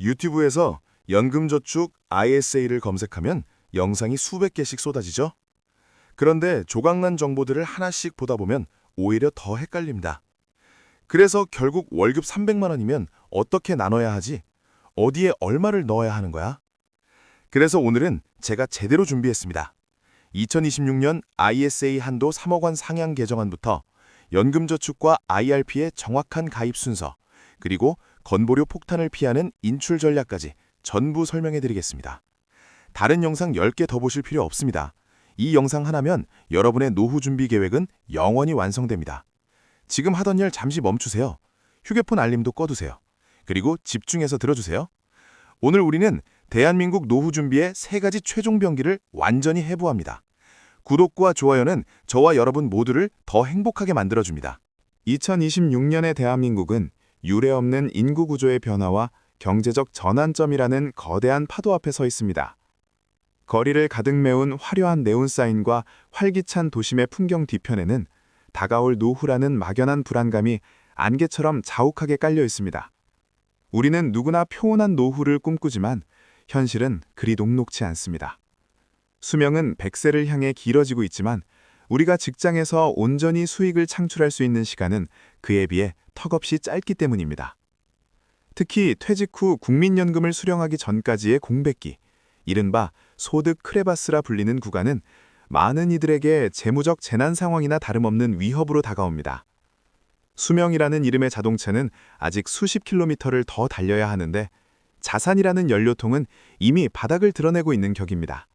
유튜브에서 연금저축 ISA를 검색하면 영상이 수백 개씩 쏟아지죠? 그런데 조각난 정보들을 하나씩 보다 보면 오히려 더 헷갈립니다. 그래서 결국 월급 300만 원이면 어떻게 나눠야 하지? 어디에 얼마를 넣어야 하는 거야? 그래서 오늘은 제가 제대로 준비했습니다. 2026년 ISA 한도 3억 원 상향 개정안부터 연금저축과 IRP의 정확한 가입 순서, 그리고 건보료 폭탄을 피하는 인출 전략까지 전부 설명해 드리겠습니다. 다른 영상 10개 더 보실 필요 없습니다. 이 영상 하나면 여러분의 노후 준비 계획은 영원히 완성됩니다. 지금 하던 일 잠시 멈추세요. 휴대폰 알림도 꺼두세요. 그리고 집중해서 들어주세요. 오늘 우리는 대한민국 노후 준비의 3가지 최종 병기를 완전히 해부합니다. 구독과 좋아요는 저와 여러분 모두를 더 행복하게 만들어줍니다. 2026년의 대한민국은 유례없는 인구 구조의 변화와 경제적 전환점이라는 거대한 파도 앞에 서 있습니다. 거리를 가득 메운 화려한 네온사인과 활기찬 도심의 풍경 뒤편에는 다가올 노후라는 막연한 불안감이 안개처럼 자욱하게 깔려 있습니다. 우리는 누구나 평온한 노후를 꿈꾸지만 현실은 그리 녹록지 않습니다. 수명은 100세를 향해 길어지고 있지만 우리가 직장에서 온전히 수익을 창출할 수 있는 시간은 그에 비해 턱없이 짧기 때문입니다. 특히 퇴직 후 국민연금을 수령하기 전까지의 공백기, 이른바 소득 크레바스라 불리는 구간은 많은 이들에게 재무적 재난 상황이나 다름없는 위협으로 다가옵니다. 수명이라는 이름의 자동차는 아직 수십 킬로미터를 더 달려야 하는데 자산이라는 연료통은 이미 바닥을 드러내고 있는 격입니다.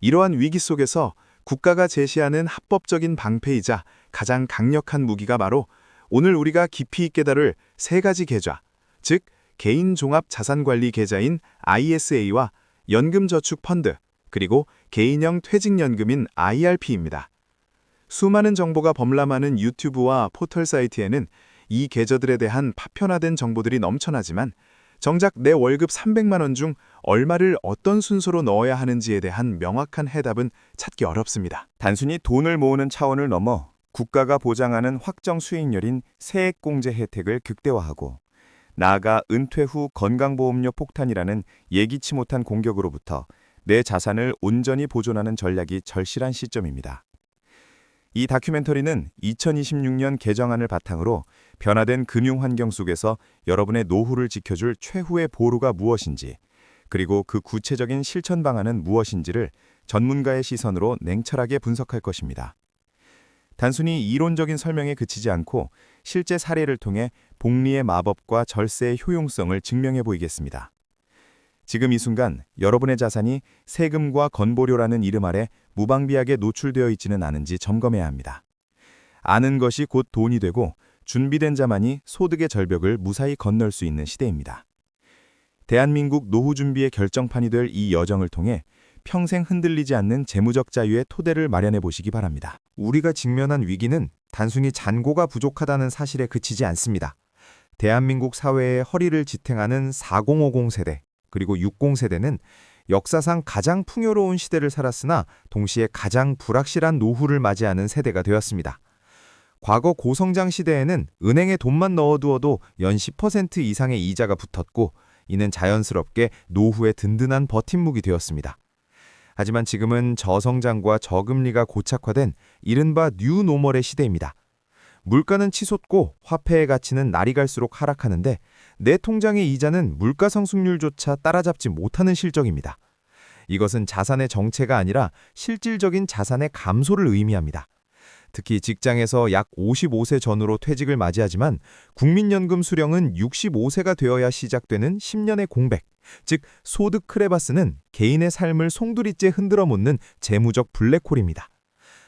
이러한 위기 속에서 국가가 제시하는 합법적인 방패이자 가장 강력한 무기가 바로 오늘 우리가 깊이 있게 다룰 3가지 계좌, 즉 개인 종합 자산관리 계좌인 ISA와 연금저축펀드, 그리고 개인형 퇴직연금인 IRP입니다. 수많은 정보가 범람하는 유튜브와 포털 사이트에는 이 계좌들에 대한 파편화된 정보들이 넘쳐나지만 정작 내 월급 300만 원 중 얼마를 어떤 순서로 넣어야 하는지에 대한 명확한 해답은 찾기 어렵습니다. 단순히 돈을 모으는 차원을 넘어 국가가 보장하는 확정 수익률인 세액공제 혜택을 극대화하고 나아가 은퇴 후 건강보험료 폭탄이라는 예기치 못한 공격으로부터 내 자산을 온전히 보존하는 전략이 절실한 시점입니다. 이 다큐멘터리는 2026년 개정안을 바탕으로 변화된 금융 환경 속에서 여러분의 노후를 지켜줄 최후의 보루가 무엇인지, 그리고 그 구체적인 실천 방안은 무엇인지를 전문가의 시선으로 냉철하게 분석할 것입니다. 단순히 이론적인 설명에 그치지 않고 실제 사례를 통해 복리의 마법과 절세의 효용성을 증명해 보이겠습니다. 지금 이 순간 여러분의 자산이 세금과 건보료라는 이름 아래 무방비하게 노출되어 있지는 않은지 점검해야 합니다. 아는 것이 곧 돈이 되고 준비된 자만이 소득의 절벽을 무사히 건널 수 있는 시대입니다. 대한민국 노후 준비의 결정판이 될 이 여정을 통해 평생 흔들리지 않는 재무적 자유의 토대를 마련해 보시기 바랍니다. 우리가 직면한 위기는 단순히 잔고가 부족하다는 사실에 그치지 않습니다. 대한민국 사회의 허리를 지탱하는 4050 세대, 그리고 60세대는 역사상 가장 풍요로운 시대를 살았으나 동시에 가장 불확실한 노후를 맞이하는 세대가 되었습니다. 과거 고성장 시대에는 은행에 돈만 넣어두어도 연 10% 이상의 이자가 붙었고 이는 자연스럽게 노후의 든든한 버팀목이 되었습니다. 하지만 지금은 저성장과 저금리가 고착화된 이른바 뉴노멀의 시대입니다. 물가는 치솟고 화폐의 가치는 날이 갈수록 하락하는데 내 통장의 이자는 물가 상승률조차 따라잡지 못하는 실정입니다. 이것은 자산의 정체가 아니라 실질적인 자산의 감소를 의미합니다. 특히 직장에서 약 55세 전후로 퇴직을 맞이하지만 국민연금 수령은 65세가 되어야 시작되는 10년의 공백, 즉 소득 크레바스는 개인의 삶을 송두리째 흔들어 놓는 재무적 블랙홀입니다.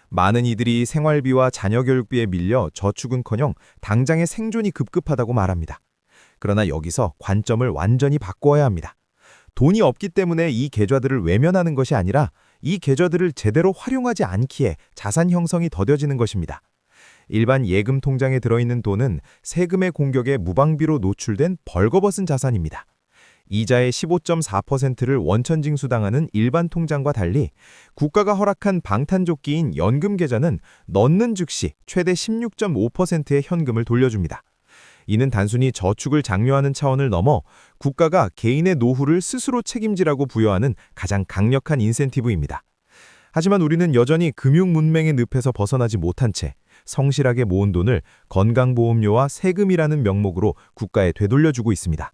많은 이들이 생활비와 자녀 교육비에 밀려 저축은커녕 당장의 생존이 급급하다고 말합니다. 그러나 여기서 관점을 완전히 바꿔야 합니다. 돈이 없기 때문에 이 계좌들을 외면하는 것이 아니라 이 계좌들을 제대로 활용하지 않기에 자산 형성이 더뎌지는 것입니다. 일반 예금 통장에 들어있는 돈은 세금의 공격에 무방비로 노출된 벌거벗은 자산입니다. 이자의 15.4%를 원천징수당하는 일반 통장과 달리 국가가 허락한 방탄조끼인 연금계좌는 넣는 즉시 최대 16.5%의 현금을 돌려줍니다. 이는 단순히 저축을 장려하는 차원을 넘어 국가가 개인의 노후를 스스로 책임지라고 부여하는 가장 강력한 인센티브입니다. 하지만 우리는 여전히 금융 문맹의 늪에서 벗어나지 못한 채 성실하게 모은 돈을 건강보험료와 세금이라는 명목으로 국가에 되돌려주고 있습니다.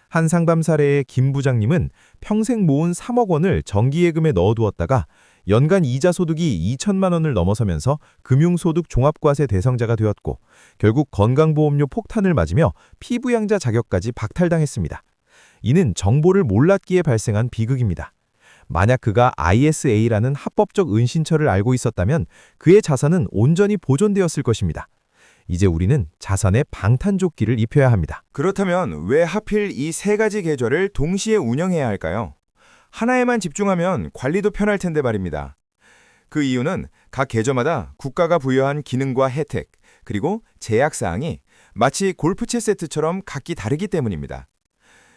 한 상담 사례의 김 부장님은 평생 모은 3억 원을 정기예금에 넣어두었다가 연간 이자 소득이 2천만 원을 넘어서면서 금융소득 종합과세 대상자가 되었고 결국 건강보험료 폭탄을 맞으며 피부양자 자격까지 박탈당했습니다. 이는 정보를 몰랐기에 발생한 비극입니다. 만약 그가 ISA라는 합법적 은신처를 알고 있었다면 그의 자산은 온전히 보존되었을 것입니다. 이제 우리는 자산의 방탄조끼를 입혀야 합니다. 그렇다면 왜 하필 이 세 가지 계좌를 동시에 운영해야 할까요? 하나에만 집중하면 관리도 편할 텐데 말입니다. 그 이유는 각 계좌마다 국가가 부여한 기능과 혜택, 그리고 제약사항이 마치 골프채 세트처럼 각기 다르기 때문입니다.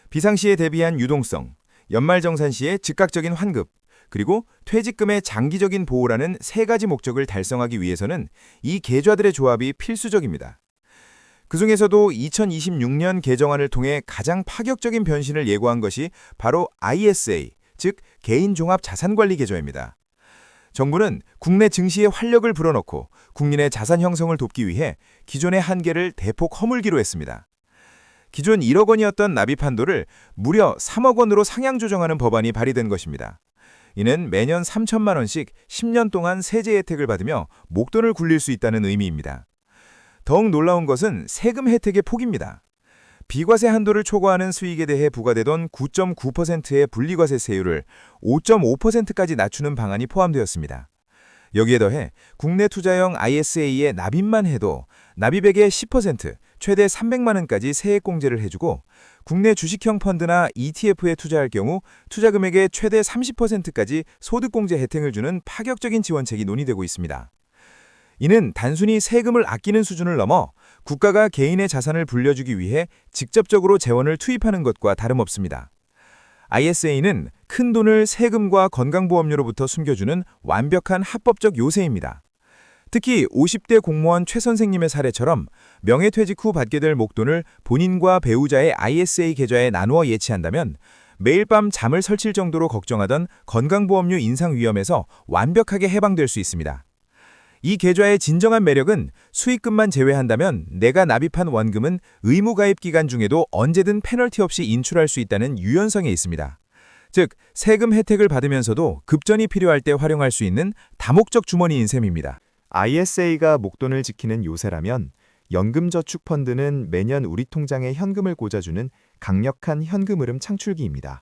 비상시에 대비한 유동성, 연말정산 시의 즉각적인 환급, 그리고 퇴직금의 장기적인 보호라는 세 가지 목적을 달성하기 위해서는 이 계좌들의 조합이 필수적입니다. 그중에서도 2026년 개정안을 통해 가장 파격적인 변신을 예고한 것이 바로 ISA, 즉 개인종합자산관리 계좌입니다. 정부는 국내 증시에 활력을 불어넣고 국민의 자산 형성을 돕기 위해 기존의 한계를 대폭 허물기로 했습니다. 기존 1억 원이었던 납입 한도를 무려 3억 원으로 상향 조정하는 법안이 발의된 것입니다. 이는 매년 3천만 원씩 10년 동안 세제 혜택을 받으며 목돈을 굴릴 수 있다는 의미입니다. 더욱 놀라운 것은 세금 혜택의 폭입니다. 비과세 한도를 초과하는 수익에 대해 부과되던 9.9%의 분리과세 세율을 5.5%까지 낮추는 방안이 포함되었습니다. 여기에 더해 국내 투자형 ISA의 납입만 해도 납입액의 10%, 최대 300만 원까지 세액공제를 해주고 국내 주식형 펀드나 ETF에 투자할 경우 투자금액의 최대 30%까지 소득공제 혜택을 주는 파격적인 지원책이 논의되고 있습니다. 이는 단순히 세금을 아끼는 수준을 넘어 국가가 개인의 자산을 불려주기 위해 직접적으로 재원을 투입하는 것과 다름없습니다. ISA는 큰 돈을 세금과 건강보험료로부터 숨겨주는 완벽한 합법적 요새입니다. 특히 50대 공무원 최 선생님의 사례처럼 명예퇴직 후 받게 될 목돈을 본인과 배우자의 ISA 계좌에 나누어 예치한다면 매일 밤 잠을 설칠 정도로 걱정하던 건강보험료 인상 위험에서 완벽하게 해방될 수 있습니다. 이 계좌의 진정한 매력은 수익금만 제외한다면 내가 납입한 원금은 의무가입 기간 중에도 언제든 페널티 없이 인출할 수 있다는 유연성에 있습니다. 즉, 세금 혜택을 받으면서도 급전이 필요할 때 활용할 수 있는 다목적 주머니인 셈입니다. ISA가 목돈을 지키는 요새라면 연금저축펀드는 매년 우리 통장에 현금을 꽂아주는 강력한 현금 흐름 창출기입니다.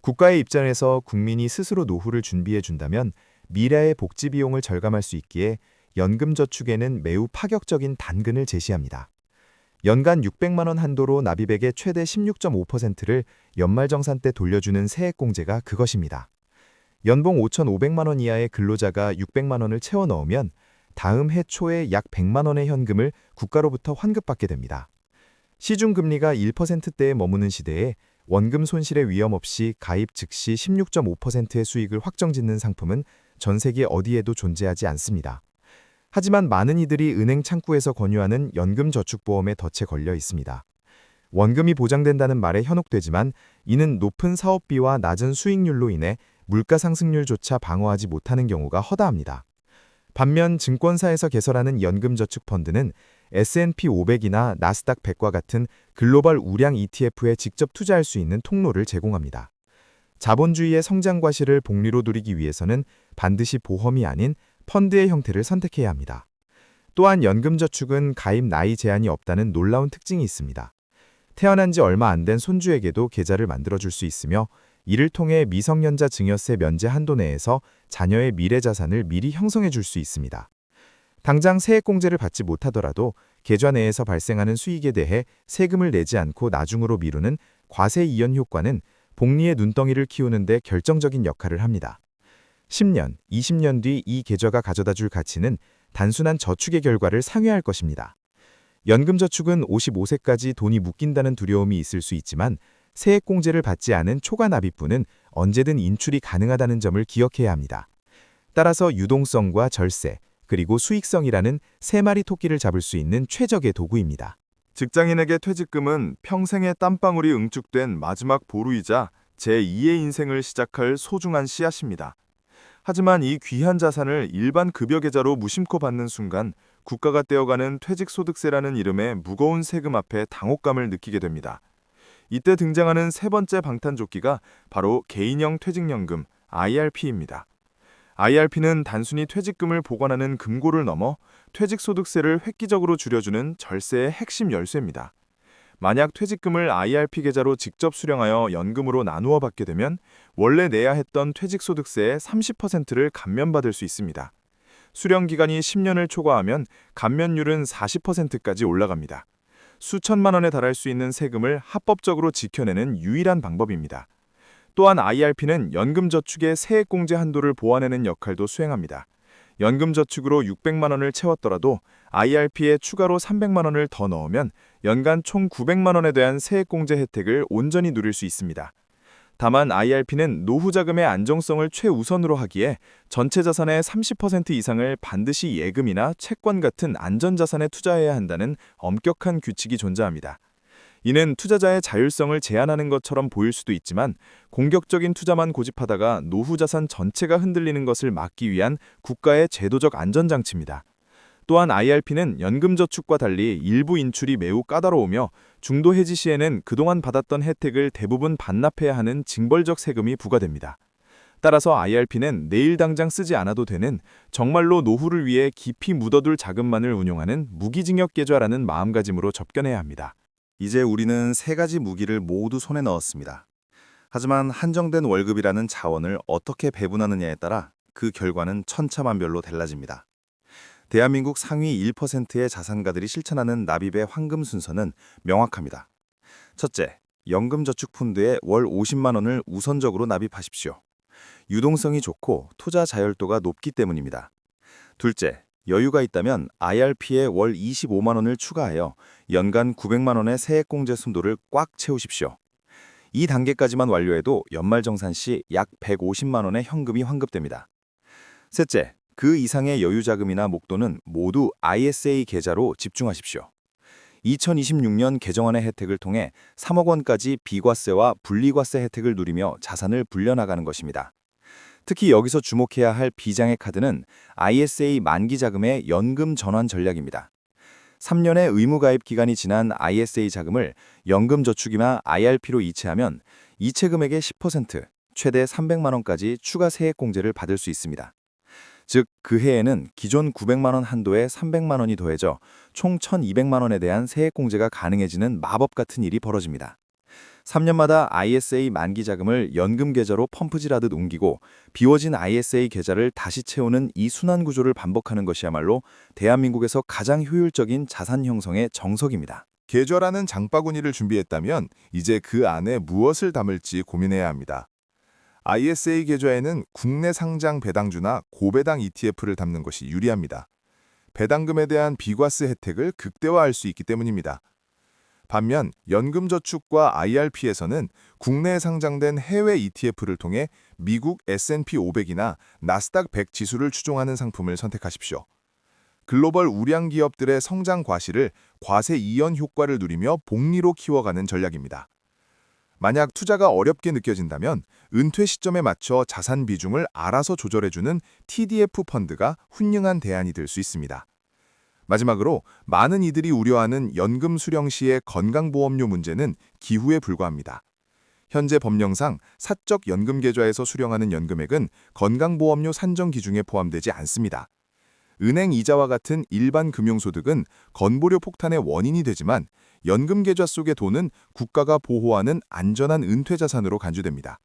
국가의 입장에서 국민이 스스로 노후를 준비해준다면 미래의 복지 비용을 절감할 수 있기에 연금저축에는 매우 파격적인 단근을 제시합니다. 연간 600만 원 한도로 납입액의 최대 16.5%를 연말정산 때 돌려주는 세액공제가 그것입니다. 연봉 5,500만 원 이하의 근로자가 600만 원을 채워 넣으면 다음 해 초에 약 100만 원의 현금을 국가로부터 환급받게 됩니다. 시중금리가 1%대에 머무는 시대에 원금 손실의 위험 없이 가입 즉시 16.5%의 수익을 확정짓는 상품은 전 세계 어디에도 존재하지 않습니다. 하지만 많은 이들이 은행 창구에서 권유하는 연금저축보험에 덫에 걸려 있습니다. 원금이 보장된다는 말에 현혹되지만 이는 높은 사업비와 낮은 수익률로 인해 물가 상승률조차 방어하지 못하는 경우가 허다합니다. 반면 증권사에서 개설하는 연금저축펀드는 S&P 500이나 나스닥 100과 같은 글로벌 우량 ETF에 직접 투자할 수 있는 통로를 제공합니다. 자본주의의 성장 과실을 복리로 누리기 위해서는 반드시 보험이 아닌 펀드의 형태를 선택해야 합니다. 또한 연금저축은 가입 나이 제한이 없다는 놀라운 특징이 있습니다. 태어난 지 얼마 안 된 손주에게도 계좌를 만들어줄 수 있으며 이를 통해 미성년자 증여세 면제 한도 내에서 자녀의 미래 자산을 미리 형성해 줄 수 있습니다. 당장 세액공제를 받지 못하더라도 계좌 내에서 발생하는 수익에 대해 세금을 내지 않고 나중으로 미루는 과세 이연 효과는 복리의 눈덩이를 키우는 데 결정적인 역할을 합니다. 10년, 20년 뒤 이 계좌가 가져다 줄 가치는 단순한 저축의 결과를 상회할 것입니다. 연금저축은 55세까지 돈이 묶인다는 두려움이 있을 수 있지만 세액공제를 받지 않은 초과 납입분은 언제든 인출이 가능하다는 점을 기억해야 합니다. 따라서 유동성과 절세, 그리고 수익성이라는 세 마리 토끼를 잡을 수 있는 최적의 도구입니다. 직장인에게 퇴직금은 평생의 땀방울이 응축된 마지막 보루이자 제2의 인생을 시작할 소중한 씨앗입니다. 하지만 이 귀한 자산을 일반 급여 계좌로 무심코 받는 순간 국가가 떼어가는 퇴직소득세라는 이름의 무거운 세금 앞에 당혹감을 느끼게 됩니다. 이때 등장하는 세 번째 방탄조끼가 바로 개인형 퇴직연금 IRP입니다. IRP는 단순히 퇴직금을 보관하는 금고를 넘어 퇴직소득세를 획기적으로 줄여주는 절세의 핵심 열쇠입니다. 만약 퇴직금을 IRP 계좌로 직접 수령하여 연금으로 나누어 받게 되면 원래 내야 했던 퇴직소득세의 30%를 감면받을 수 있습니다. 수령 기간이 10년을 초과하면 감면율은 40%까지 올라갑니다. 수천만 원에 달할 수 있는 세금을 합법적으로 지켜내는 유일한 방법입니다. 또한 IRP는 연금저축의 세액공제 한도를 보완하는 역할도 수행합니다. 연금저축으로 600만 원을 채웠더라도 IRP에 추가로 300만 원을 더 넣으면 연간 총 900만 원에 대한 세액공제 혜택을 온전히 누릴 수 있습니다. 다만 IRP는 노후자금의 안정성을 최우선으로 하기에 전체 자산의 30% 이상을 반드시 예금이나 채권 같은 안전자산에 투자해야 한다는 엄격한 규칙이 존재합니다. 이는 투자자의 자율성을 제한하는 것처럼 보일 수도 있지만 공격적인 투자만 고집하다가 노후 자산 전체가 흔들리는 것을 막기 위한 국가의 제도적 안전장치입니다. 또한 IRP는 연금저축과 달리 일부 인출이 매우 까다로우며 중도 해지 시에는 그동안 받았던 혜택을 대부분 반납해야 하는 징벌적 세금이 부과됩니다. 따라서 IRP는 내일 당장 쓰지 않아도 되는 정말로 노후를 위해 깊이 묻어둘 자금만을 운용하는 무기징역 계좌라는 마음가짐으로 접견해야 합니다. 이제 우리는 세 가지 무기를 모두 손에 넣었습니다. 하지만 한정된 월급이라는 자원을 어떻게 배분하느냐에 따라 그 결과는 천차만별로 달라집니다. 대한민국 상위 1%의 자산가들이 실천하는 납입의 황금 순서는 명확합니다. 첫째, 연금저축펀드에 월 50만 원을 우선적으로 납입하십시오. 유동성이 좋고 투자 자율도가 높기 때문입니다. 둘째, 여유가 있다면 IRP에 월 25만 원을 추가하여 연간 900만 원의 세액공제 순도를 꽉 채우십시오. 이 단계까지만 완료해도 연말정산 시 약 150만 원의 현금이 환급됩니다. 셋째, 그 이상의 여유자금이나 목돈은 모두 ISA 계좌로 집중하십시오. 2026년 개정안의 혜택을 통해 3억 원까지 비과세와 분리과세 혜택을 누리며 자산을 불려나가는 것입니다. 특히 여기서 주목해야 할 비장의 카드는 ISA 만기 자금의 연금 전환 전략입니다. 3년의 의무가입 기간이 지난 ISA 자금을 연금저축이나 IRP로 이체하면 이체 금액의 10%, 최대 300만 원까지 추가 세액공제를 받을 수 있습니다. 즉, 그 해에는 기존 900만 원 한도에 300만 원이 더해져 총 1,200만 원에 대한 세액공제가 가능해지는 마법 같은 일이 벌어집니다. 3년마다 ISA 만기 자금을 연금 계좌로 펌프질하듯 옮기고 비워진 ISA 계좌를 다시 채우는 이 순환 구조를 반복하는 것이야말로 대한민국에서 가장 효율적인 자산 형성의 정석입니다. 계좌라는 장바구니를 준비했다면 이제 그 안에 무엇을 담을지 고민해야 합니다. ISA 계좌에는 국내 상장 배당주나 고배당 ETF를 담는 것이 유리합니다. 배당금에 대한 비과세 혜택을 극대화할 수 있기 때문입니다. 반면 연금저축과 IRP에서는 국내에 상장된 해외 ETF를 통해 미국 S&P 500이나 나스닥 100 지수를 추종하는 상품을 선택하십시오. 글로벌 우량 기업들의 성장 과실을 과세 이연 효과를 누리며 복리로 키워가는 전략입니다. 만약 투자가 어렵게 느껴진다면 은퇴 시점에 맞춰 자산 비중을 알아서 조절해주는 TDF 펀드가 훌륭한 대안이 될 수 있습니다. 마지막으로 많은 이들이 우려하는 연금 수령 시의 건강보험료 문제는 기후에 불과합니다. 현재 법령상 사적 연금 계좌에서 수령하는 연금액은 건강보험료 산정 기준에 포함되지 않습니다. 은행 이자와 같은 일반 금융소득은 건보료 폭탄의 원인이 되지만 연금 계좌 속의 돈은 국가가 보호하는 안전한 은퇴 자산으로 간주됩니다.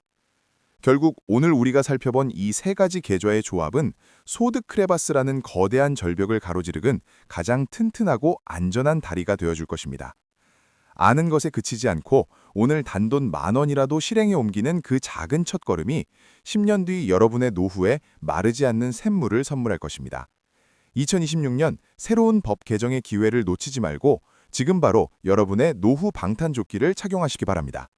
결국 오늘 우리가 살펴본 이 세 가지 계좌의 조합은 소득 크레바스라는 거대한 절벽을 가로지르는 가장 튼튼하고 안전한 다리가 되어줄 것입니다. 아는 것에 그치지 않고 오늘 단돈 10,000원이라도 실행에 옮기는 그 작은 첫걸음이 10년 뒤 여러분의 노후에 마르지 않는 샘물을 선물할 것입니다. 2026년 새로운 법 개정의 기회를 놓치지 말고 지금 바로 여러분의 노후 방탄조끼를 착용하시기 바랍니다.